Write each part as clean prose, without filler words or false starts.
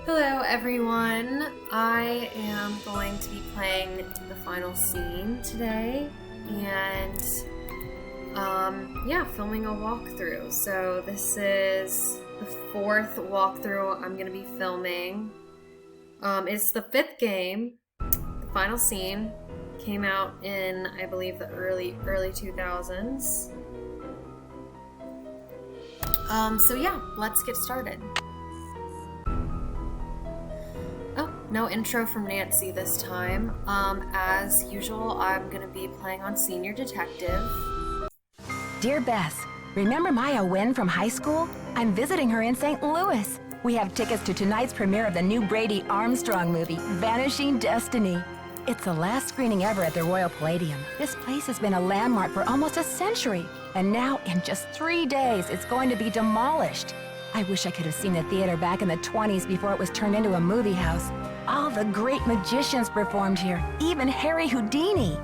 Hello everyone, I am going to be playing the final scene today and filming a walkthrough. So this is the fourth walkthrough I'm going to be filming. It's the fifth game. The final scene came out in, I believe, the early 2000s. Let's get started. Oh, no intro from Nancy this time. As usual, I'm going to be playing on Senior Detective. Dear Bess, remember Maya Wynn from high school? I'm visiting her in St. Louis. We have tickets to tonight's premiere of the new Brady Armstrong movie, Vanishing Destiny. It's the last screening ever at the Royal Palladium. This place has been a landmark for almost a century, and now in just 3 days, it's going to be demolished. I wish I could have seen the theater back in the 20s before it was turned into a movie house. All the great magicians performed here, even Harry Houdini.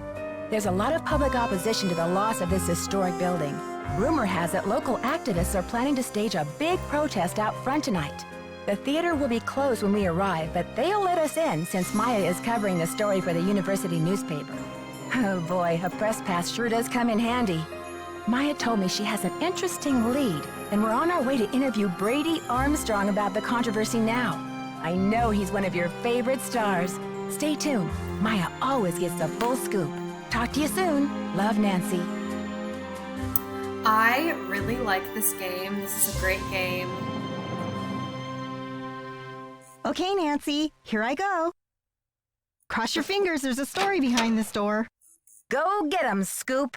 There's a lot of public opposition to the loss of this historic building. Rumor has it local activists are planning to stage a big protest out front tonight. The theater will be closed when we arrive, but they'll let us in since Maya is covering the story for the university newspaper. Oh boy, a press pass sure does come in handy. Maya told me she has an interesting lead, and we're on our way to interview Brady Armstrong about the controversy now. I know he's one of your favorite stars. Stay tuned. Maya always gets the full scoop. Talk to you soon. Love, Nancy. I really like this game. This is a great game. Okay, Nancy, here I go. Cross your fingers, there's a story behind this door. Go get 'em, Scoop.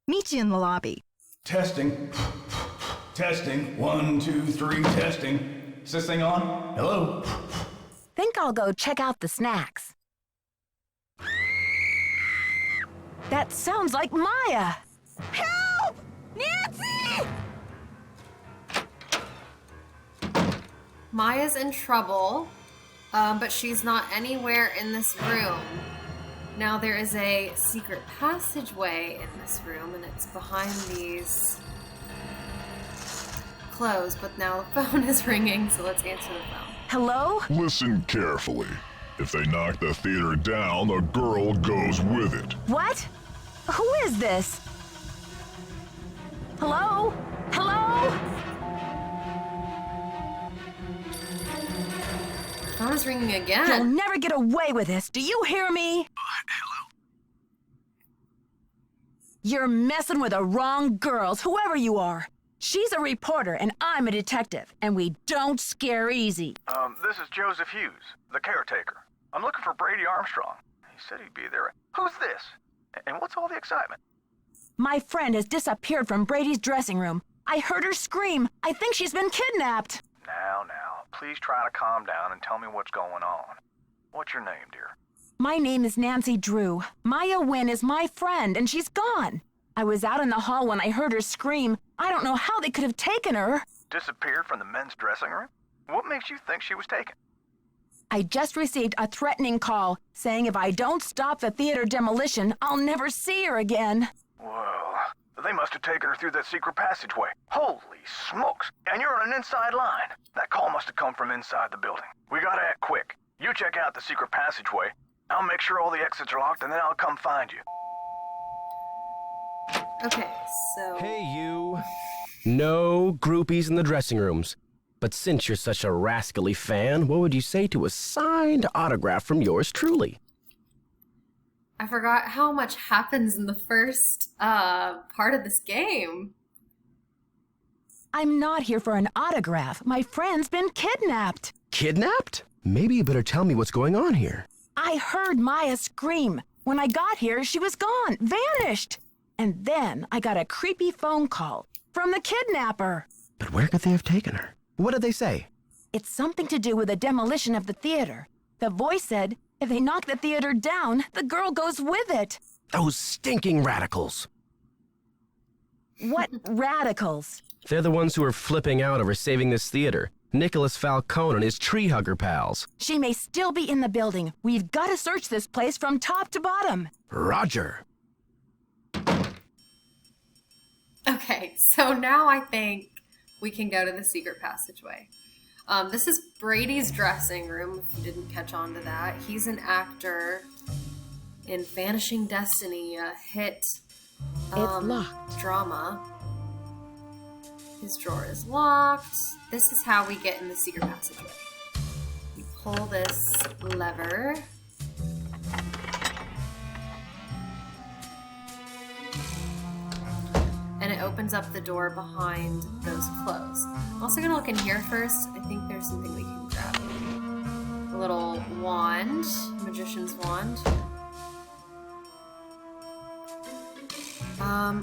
Meet you in the lobby. Testing. Testing. 1, 2, 3, testing. Is this thing on? Hello? Think I'll go check out the snacks. That sounds like Maya. Help! Nancy! Maya's in trouble, but she's not anywhere in this room. Now there is a secret passageway in this room, and it's behind these clothes, but now the phone is ringing, so let's answer the phone. Hello? Listen carefully. If they knock the theater down, the girl goes with it. What? Who is this? Hello? Hello? The phone is ringing You'll again. never get away with this. Do you hear me? Hello? You're messing with the wrong girls, whoever you are. She's a reporter and I'm a detective, and we don't scare easy. This is Joseph Hughes, the caretaker. I'm looking for Brady Armstrong. He said he'd be there. Who's this? And what's all the excitement? My friend has disappeared from Brady's dressing room. I heard her scream. I think she's been kidnapped. Now, please try to calm down and tell me what's going on. What's your name, dear? My name is Nancy Drew. Maya Wynn is my friend, and she's gone. I was out in the hall when I heard her scream. I don't know how they could have taken her. Disappeared from the men's dressing room? What makes you think she was taken? I just received a threatening call saying if I don't stop the theater demolition, I'll never see her again. Well, they must have taken her through that secret passageway. Holy smokes! And you're on an inside line. That call must have come from inside the building. We gotta act quick. You check out the secret passageway. I'll make sure all the exits are locked, and then I'll come find you. Okay, so... Hey, you. No groupies in the dressing rooms. But since you're such a rascally fan, what would you say to a signed autograph from yours truly? I forgot how much happens in the first part of this game. I'm not here for an autograph. My friend's been kidnapped. Kidnapped? Maybe you better tell me what's going on here. I heard Maya scream. When I got here, she was gone, vanished. And then I got a creepy phone call from the kidnapper. But where could they have taken her? What did they say? It's something to do with the demolition of the theater. The voice said if they knock the theater down, the girl goes with it. Those stinking radicals. What radicals? They're the ones who are flipping out over saving this theater. Nicholas Falcone and his tree hugger pals. She may still be in the building. We've got to search this place from top to bottom. Roger. Okay, so now I think we can go to the secret passageway. This is Brady's dressing room, if you didn't catch on to that. He's an actor in Vanishing Destiny, a hit locked. drama. His drawer is locked. This is how we get in the secret passageway. We pull this lever. And it opens up the door behind those clothes. I'm also gonna look in here first. I think there's something we can grab. A little wand, magician's wand.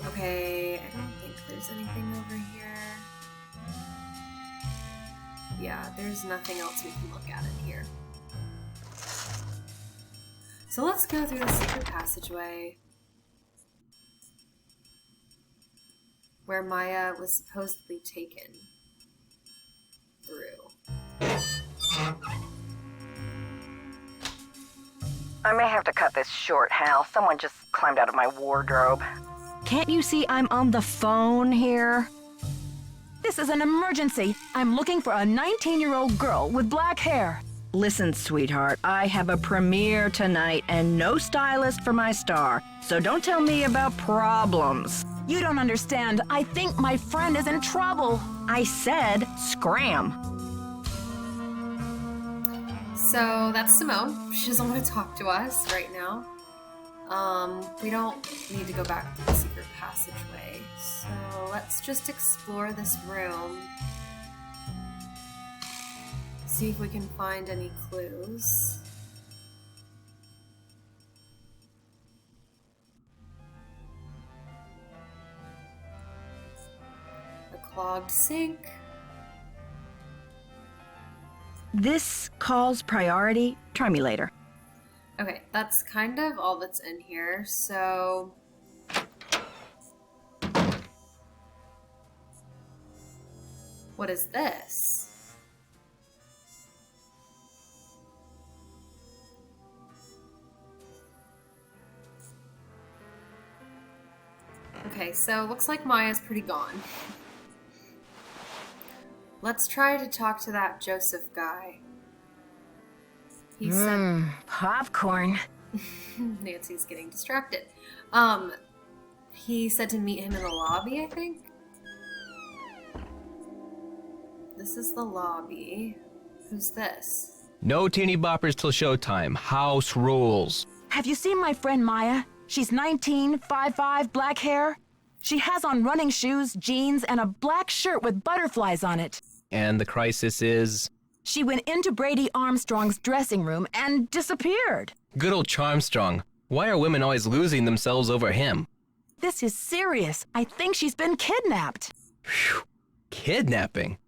Okay, I don't think there's anything over here. Yeah, there's nothing else we can look at in here. So let's go through the secret passageway where Maya was supposedly taken through. I may have to cut this short, Hal. Someone just climbed out of my wardrobe. Can't you see I'm on the phone here? This is an emergency. I'm looking for a 19-year-old girl with black hair. Listen, sweetheart, I have a premiere tonight and no stylist for my star, so don't tell me about problems. You don't understand. I think my friend is in trouble. I said scram. So that's Simone. She doesn't want to talk to us right now. We don't need to go back to the secret passageway. So let's just explore this room. See if we can find any clues. A clogged sink. This calls priority. Try me later. Okay, that's kind of all that's in here, so... What is this? Okay, so looks like Maya's pretty gone. Let's try to talk to that Joseph guy. He said... Popcorn. Nancy's getting distracted. He said to meet him in the lobby, I think? This is the lobby. Who's this? No teeny boppers till showtime. House rules. Have you seen my friend Maya? She's 19, 5'5", black hair. She has on running shoes, jeans, and a black shirt with butterflies on it. And the crisis is... She went into Brady Armstrong's dressing room and disappeared. Good old Charmstrong. Why are women always losing themselves over him? This is serious. I think she's been kidnapped. Phew. Kidnapping?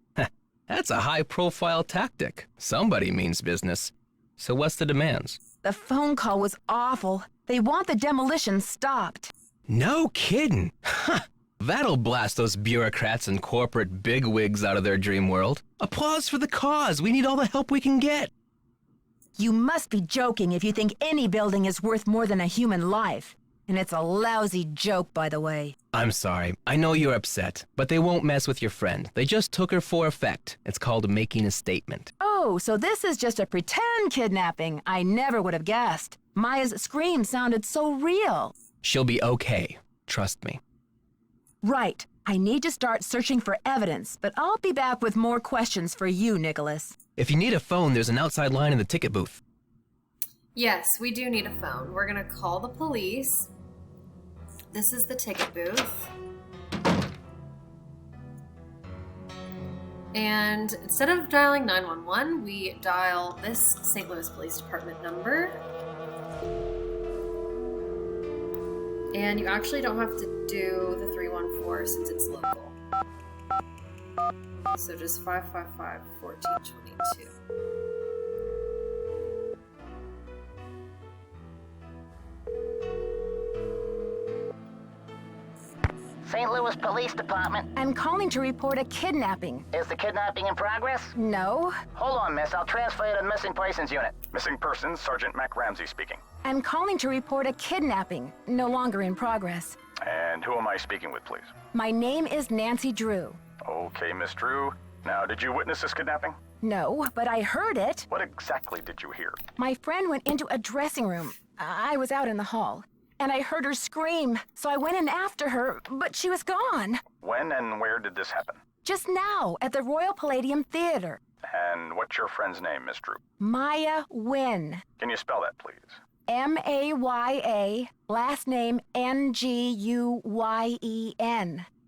That's a high-profile tactic. Somebody means business. So what's the demands? The phone call was awful. They want the demolition stopped. No kidding. That'll blast those bureaucrats and corporate bigwigs out of their dream world. Applause for the cause. We need all the help we can get. You must be joking if you think any building is worth more than a human life. And it's a lousy joke, by the way. I'm sorry. I know you're upset, but they won't mess with your friend. They just took her for effect. It's called making a statement. Oh, so this is just a pretend kidnapping. I never would have guessed. Maya's scream sounded so real. She'll be okay. Trust me. Right. I need to start searching for evidence, but I'll be back with more questions for you, Nicholas. If you need a phone, there's an outside line in the ticket booth. Yes, we do need a phone. We're gonna call the police. This is the ticket booth. And instead of dialing 911, we dial this St. Louis Police Department number. And you actually don't have to do the 314 since it's local. So just 555-1422. St. Louis Police Department. I'm calling to report a kidnapping. Is the kidnapping in progress? No. Hold on, miss. I'll transfer you to the Missing Persons Unit. Missing persons, Sergeant Mac Ramsey speaking. I'm calling to report a kidnapping, no longer in progress. And who am I speaking with, please? My name is Nancy Drew. Okay, Miss Drew. Now, did you witness this kidnapping? No, but I heard it. What exactly did you hear? My friend went into a dressing room. I was out in the hall, and I heard her scream, so I went in after her, but she was gone. When and where did this happen? Just now, at the Royal Palladium Theater. And what's your friend's name, Miss Drew? Maya Wynn. Can you spell that, please? Maya, last name Nguyen.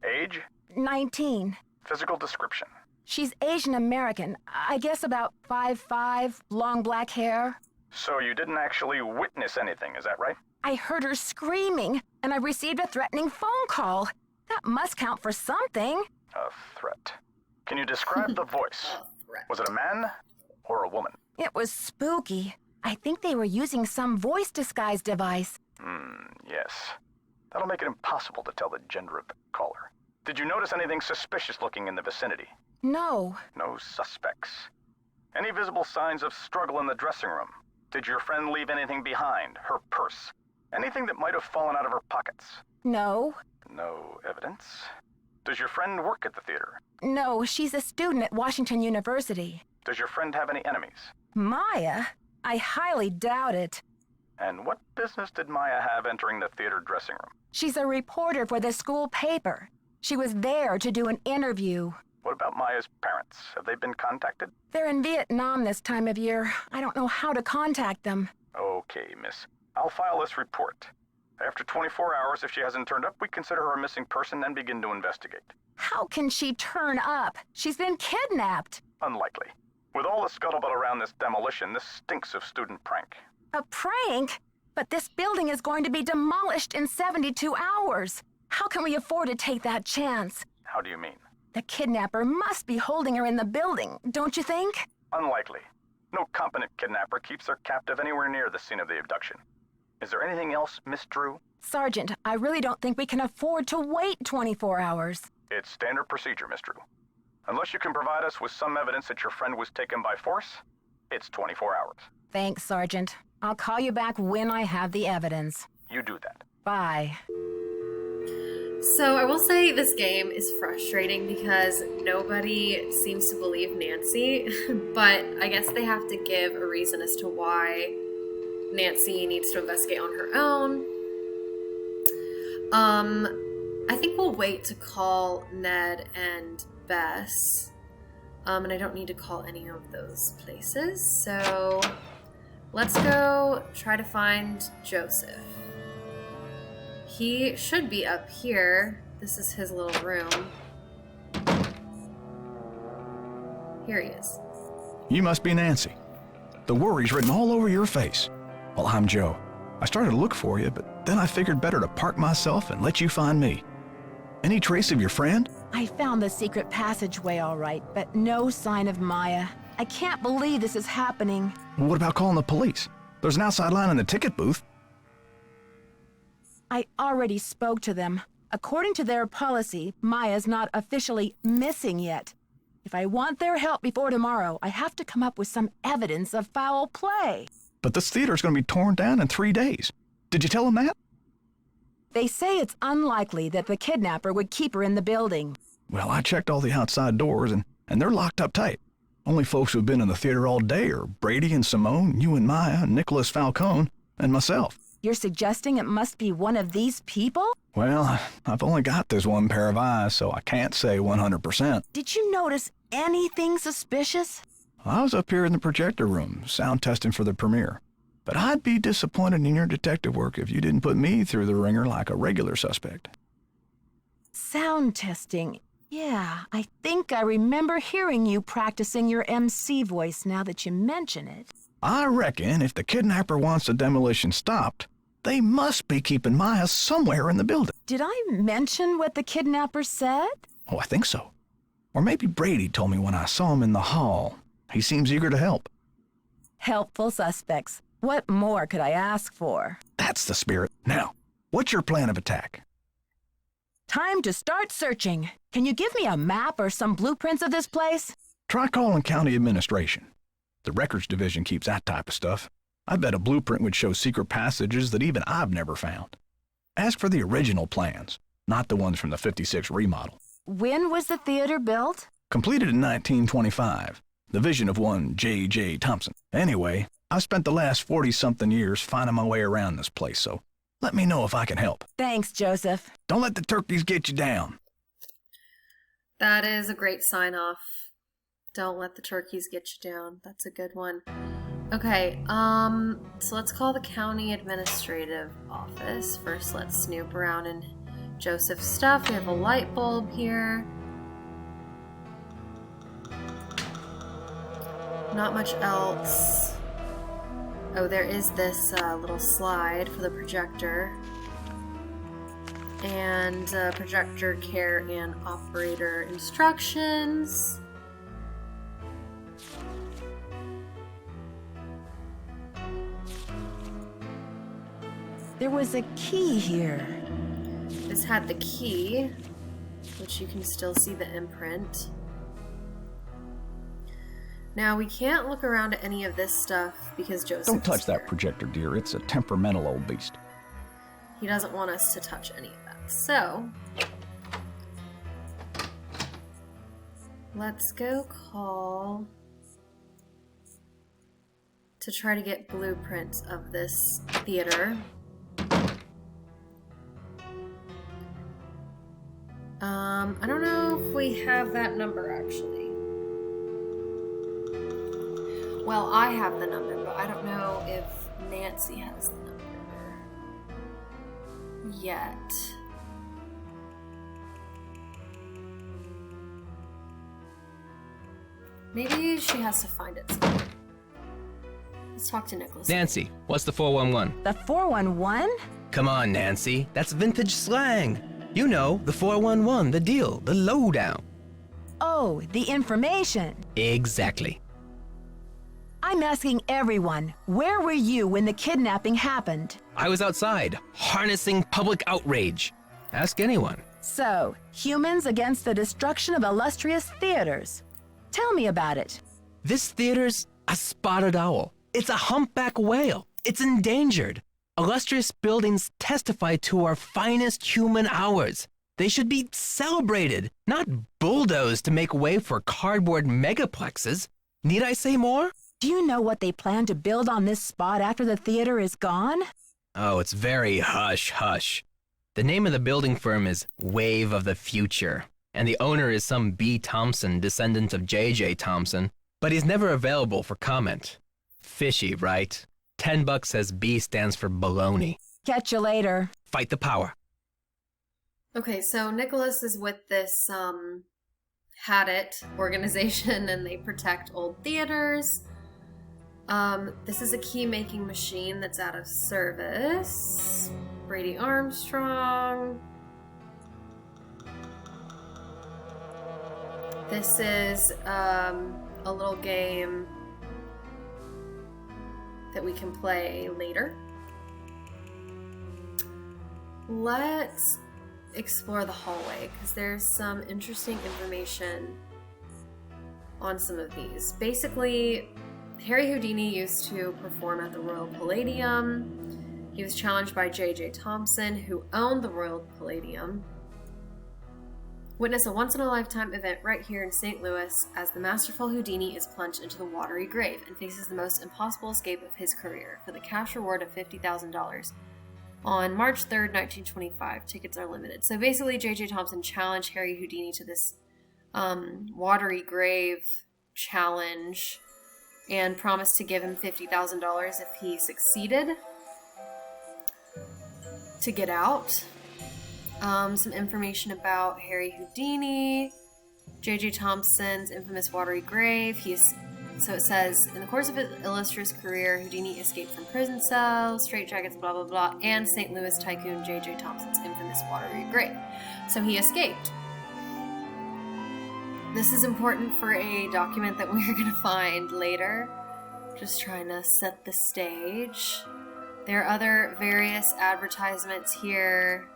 Age? 19. Physical description? She's Asian American. I guess about 5'5", long black hair. So you didn't actually witness anything, is that right? I heard her screaming, and I received a threatening phone call. That must count for something. A threat. Can you describe the voice? Was it a man or a woman? It was spooky. I think they were using some voice disguise device. Yes. That'll make it impossible to tell the gender of the caller. Did you notice anything suspicious looking in the vicinity? No. No suspects. Any visible signs of struggle in the dressing room? Did your friend leave anything behind? Her purse? Anything that might have fallen out of her pockets? No. No evidence. Does your friend work at the theater? No, she's a student at Washington University. Does your friend have any enemies? Maya? I highly doubt it. And what business did Maya have entering the theater dressing room? She's a reporter for the school paper. She was there to do an interview. What about Maya's parents? Have they been contacted? They're in Vietnam this time of year. I don't know how to contact them. Okay, miss. I'll file this report. After 24 hours, if she hasn't turned up, we consider her a missing person and begin to investigate. How can she turn up? She's been kidnapped. Unlikely. With all the scuttlebutt around this demolition, this stinks of student prank. A prank? But this building is going to be demolished in 72 hours. How can we afford to take that chance? How do you mean? The kidnapper must be holding her in the building, don't you think? Unlikely. No competent kidnapper keeps their captive anywhere near the scene of the abduction. Is there anything else, Miss Drew? Sergeant, I really don't think we can afford to wait 24 hours. It's standard procedure, Miss Drew. Unless you can provide us with some evidence that your friend was taken by force, it's 24 hours. Thanks, Sergeant. I'll call you back when I have the evidence. You do that. Bye. So I will say this game is frustrating because nobody seems to believe Nancy, but I guess they have to give a reason as to why Nancy needs to investigate on her own. I think we'll wait to call Ned and Bess. And I don't need to call any of those places, so let's go try to find Joseph. He should be up here. This is his little room. Here he is. You must be Nancy. The worry's written all over your face. Well, I'm Joe. I started to look for you, but then I figured better to park myself and let you find me. Any trace of your friend? I found the secret passageway all right, but no sign of Maya. I can't believe this is happening. Well, what about calling the police? There's an outside line in the ticket booth. I already spoke to them. According to their policy, Maya's not officially missing yet. If I want their help before tomorrow, I have to come up with some evidence of foul play. But this theater's going to be torn down in 3 days. Did you tell them that? They say it's unlikely that the kidnapper would keep her in the building. Well, I checked all the outside doors, and they're locked up tight. Only folks who've been in the theater all day are Brady and Simone, you and Maya, Nicholas Falcone, and myself. You're suggesting it must be one of these people? Well, I've only got this one pair of eyes, so I can't say 100%. Did you notice anything suspicious? I was up here in the projector room, sound testing for the premiere. But I'd be disappointed in your detective work if you didn't put me through the ringer like a regular suspect. Sound testing. Yeah, I think I remember hearing you practicing your MC voice now that you mention it. I reckon if the kidnapper wants the demolition stopped, they must be keeping Maya somewhere in the building. Did I mention what the kidnapper said? Oh, I think so. Or maybe Brady told me when I saw him in the hall. He seems eager to help. Helpful suspects. What more could I ask for? That's the spirit. Now, what's your plan of attack? Time to start searching. Can you give me a map or some blueprints of this place? Try calling county administration. The records division keeps that type of stuff. I bet a blueprint would show secret passages that even I've never found. Ask for the original plans, not the ones from the '56 remodel. When was the theater built? Completed in 1925. the vision of one J.J. Thompson. Anyway, I've spent the last 40-something years finding my way around this place, so let me know if I can help. Thanks, Joseph. Don't let the turkeys get you down. That is a great sign-off. Don't let the turkeys get you down. That's a good one. Okay, so let's call the county administrative office. First, let's snoop around in Joseph's stuff. We have a light bulb here. Not much else. Oh, there is this little slide for the projector. And projector care and operator instructions. There was a key here. This had the key, which you can still see the imprint. Now, we can't look around at any of this stuff because Joseph Don't touch is that here. projector, dear. It's a temperamental old beast. He doesn't want us to touch any of that. So, let's go call to try to get blueprints of this theater. I don't know if we have that number actually. Well, I have the number, but I don't know if Nancy has the number yet. Maybe she has to find it somewhere. Let's talk to Nicholas. Nancy, what's the 411? The 411? Come on, Nancy. That's vintage slang. You know, the 411, the deal, the lowdown. Oh, the information. Exactly. I'm asking everyone, where were you when the kidnapping happened? I was outside, harnessing public outrage. Ask anyone. So, humans against the destruction of illustrious theaters. Tell me about it. This theater's a spotted owl. It's a humpback whale. It's endangered. Illustrious buildings testify to our finest human hours. They should be celebrated, not bulldozed to make way for cardboard megaplexes. Need I say more? Do you know what they plan to build on this spot after the theater is gone? Oh, it's very hush-hush. The name of the building firm is Wave of the Future, and the owner is some B. Thompson, descendant of J.J. Thompson, but he's never available for comment. Fishy, right? $10 says B stands for baloney. Catch you later. Fight the power. Okay, so Nicholas is with this Had It organization, and they protect old theaters. This is a key-making machine that's out of service. Brady Armstrong. This is a little game that we can play later. Let's explore the hallway because there's some interesting information on some of these. Basically, Harry Houdini used to perform at the Royal Palladium. He was challenged by J.J. Thompson, who owned the Royal Palladium. Witness a once-in-a-lifetime event right here in St. Louis as the masterful Houdini is plunged into the watery grave and faces the most impossible escape of his career for the cash reward of $50,000. On March 3rd, 1925, tickets are limited. So basically, J.J. Thompson challenged Harry Houdini to this watery grave challenge and promised to give him $50,000 if he succeeded to get out. Some information about Harry Houdini, J.J. Thompson's infamous watery grave. So it says, in the course of his illustrious career, Houdini escaped from prison cells, straitjackets, blah, blah, blah, and St. Louis tycoon J.J. Thompson's infamous watery grave. So he escaped. This is important for a document that we're going to find later. Just trying to set the stage. There are other various advertisements here.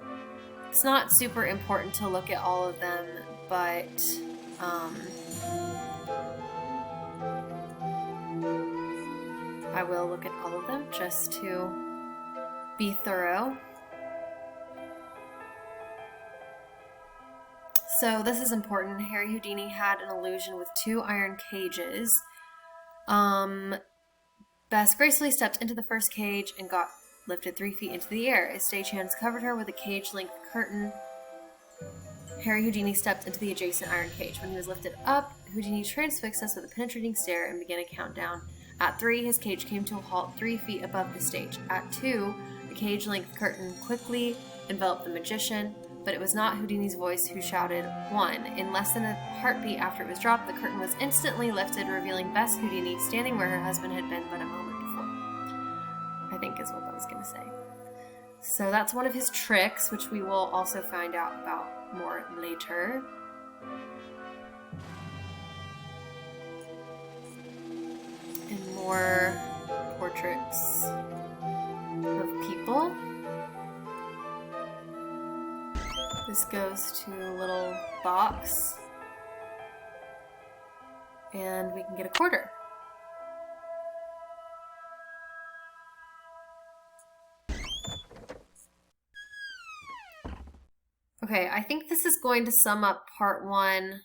It's not super important to look at all of them, but I will look at all of them just to be thorough. So this is important. Harry Houdini had an illusion with two iron cages Bess gracefully stepped into the first cage and got lifted 3 feet into the air. His stagehands covered her with a cage-length curtain. Harry Houdini stepped into the adjacent iron cage. When he was lifted up, Houdini transfixed us with a penetrating stare and began a countdown. At 3, his cage came to a halt 3 feet above the stage. At 2, the cage-length curtain quickly enveloped the magician, but it was not Houdini's voice who shouted 1. In less than a heartbeat after it was dropped, the curtain was instantly lifted, revealing Bess Houdini standing where her husband had been but a moment before. I think is what I was going to say. So that's one of his tricks, which we will also find out about more later. And more portraits of people. This goes to a little box. And we can get a quarter. Okay, I think this is going to sum up part 1.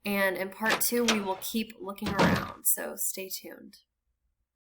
And in part 2, we will keep looking around, so stay tuned.